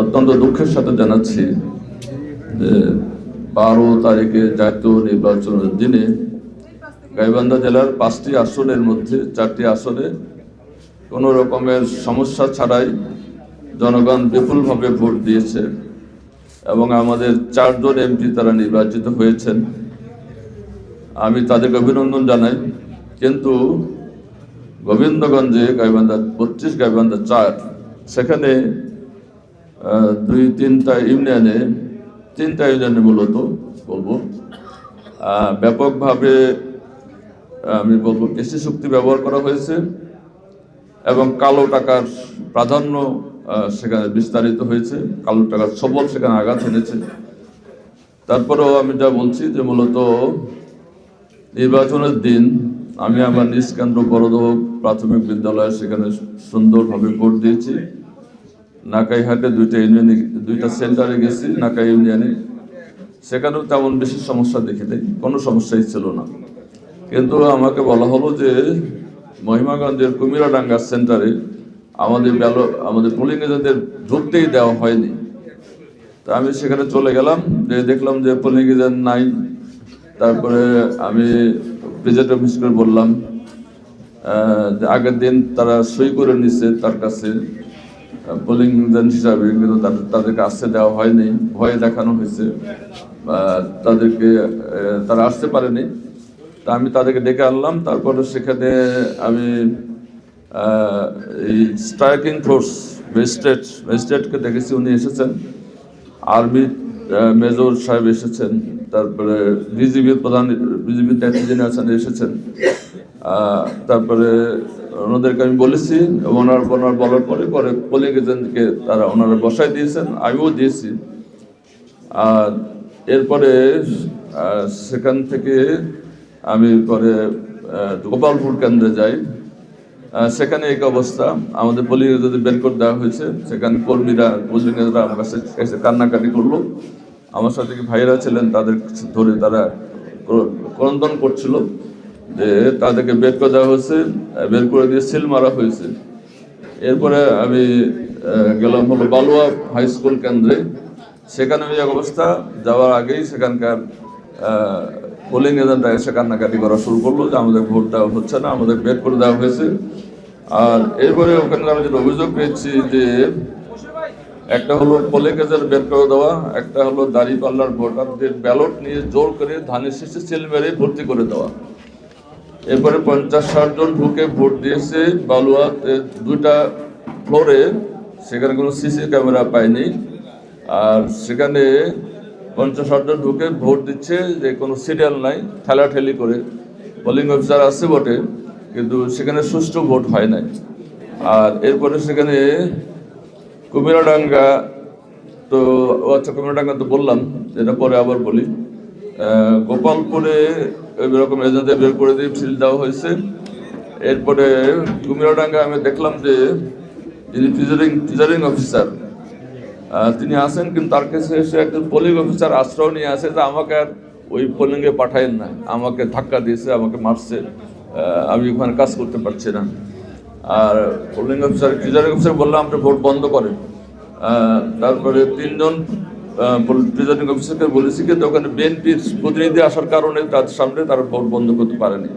অত্যন্ত দুঃখের সাথে জানাচ্ছি যে 12 তারিখে জাতীয় নির্বাচনের দিনে গাইবান্ধা জেলার 5টি আসনের মধ্যে 4টি আসনে কোনো রকমের সমস্যা ছাড়াই জনগণ বিপুলভাবে ভোট দিয়েছে এবং আমাদের 4 জন এমপি তারা নির্বাচিত হয়েছেন। আমি তাদেরকে অভিনন্দন জানাই। কিন্তু গোবিন্দগঞ্জে গাইবান্ধা 32, গাইবান্ধা 4, সেখানে 2-3টা ইউনিয়নে, 3টা ইউনিয়নে মূলত বলবো ব্যাপকভাবে আমি বলবো কৃষি শক্তি ব্যবহার করা হয়েছে এবং কালো টাকার প্রাধান্য সেখানে বিস্তারিত হয়েছে, কালো টাকার সবল সেখানে আঘাত এনেছে। তারপরেও আমি যা বলছি যে মূলত নির্বাচনের দিন আমি আমার নিজ কেন্দ্র বড়দহ প্রাথমিক বিদ্যালয়ে সেখানে সুন্দরভাবে ভোট দিয়েছি। নাকাইহাটে 2টা ইউনিয়নে, 2টা সেন্টারে গেছি। নাকাই ইউনিয়নে সেখানেও তেমন বেশি সমস্যা দেখি নাই, কোনো সমস্যাই ছিল না। কিন্তু আমাকে বলা হলো যে মহিমাগঞ্জের কুমিরাডাঙ্গা সেন্টারে আমাদের পোলিং এজেন্টদের ঢুকতেই দেওয়া হয়নি। তা আমি সেখানে চলে গেলাম, যে দেখলাম যে পোলিং এজেন্ট নাই। তারপরে আমি প্রেসিডেন্ট অফিসকে বললাম যে আগের দিন তারা সই করে নিচ্ছে তার কাছে পোলিং এজেন্ট হিসাবে, কিন্তু তাদেরকে আসতে দেওয়া হয়নি, ভয় দেখানো হয়েছে, তারা আসতে পারেনি। তা আমি তাদেরকে ডেকে আনলাম। তারপরে সেখানে আমি এই স্ট্রাইকিং ফোর্স ম্যাজিস্ট্রেটকে দেখেছি, উনি এসেছেন। আর্মি মেজর সাহেব এসেছেন। তারপরে বিজিবির নেত্রী যিনি আছেন এসেছেন। তারপরে ওনাদেরকে আমি বলেছি, ওনার বলার পরে পোলিং এজেন্টকে ওনারা বসাই দিয়েছেন, আমিও দিয়েছি। আর এরপরে সেখান থেকে আমি পরে গোপালপুর কেন্দ্রে যাই। সেখানে এই অবস্থা, আমাদের পোলিং এজেন্ট বের করে দেওয়া হয়েছে। সেখানে কর্মীরা, পোলিং এজেন্টরা আমার কাছে এসে কান্নাকাটি করলো। আমার সাথে কি ভাইয়েরা ছিলেন, তাদের ধরে তারা ক্রন্দন করছিল যে তাদেরকে বের করে দেওয়া হয়েছে, বের করে দিয়ে সিল মারা হয়েছে। এরপরে আমি গেলাম হলো বালুয়া হাই স্কুল কেন্দ্রে। সেখানে ওই অবস্থা, যাওয়ার আগেই সেখানকার পোলিং এজেন্টরা এসে কান্নাকাটি করা শুরু করলো যে আমাদের ভোট দেওয়া হচ্ছে না, আমাদের বের করে দেওয়া হয়েছে। আর এরপরে ওখানে আমি যেটা অভিযোগ পেয়েছি যে একটা হলো পোলিং এজেন্ট বের করে দেওয়া, একটা হলো দাঁড়িপাল্লার ভোটারদের ব্যালট নিয়ে জোর করে ধানের শীষে সিল মেরে ভর্তি করে দেওয়া। এরপরে 50-60 জন ঢুকে ভোট দিয়েছে বালুয়াতে 2টা ফ্লোরে, সেখানে কোনো সিসি ক্যামেরা পায়নি। আর সেখানে 50-60 জন ঢুকে ভোট দিচ্ছে, যে কোনো সিরিয়াল নাই, ঠেলাঠেলি করে। পোলিং অফিসার আছে বটে, কিন্তু সেখানে সুষ্ঠু ভোট হয় নাই। আর এরপরে সেখানে কুমিরাডাঙ্গা কুমিরাডাঙ্গা তো বললাম, যেটা পরে আবার বলি। গোপালপুরে এরকম এজেন্টদের বের করে দিয়ে সিল দেওয়া হয়েছে। এরপরে কুমিরাডাঙ্গা আমি দেখলাম যে যিনি প্রিজাইডিং অফিসার তিনি আসেন, কিন্তু তার কাছে এসে একজন পোলিং অফিসার আশ্রয় নিয়ে আসে যে আমাকে আর ওই পোলিংয়ে পাঠায়েন না, আমাকে ধাক্কা দিয়েছে, আমাকে মারছে, আমি ওখানে কাজ করতে পারছি না। আর পোলিং অফিসার, প্রিজাইডিং অফিসার বললাম আপনি ভোট বন্ধ করেন। তারপরে 3 জন প্রিজাইডিং অফিসারকে বলেছি, কিন্তু ওখানে বিএনপির প্রতিনিধি আসার কারণে তার সামনে তারা ভোট বন্ধ করতে পারেনি।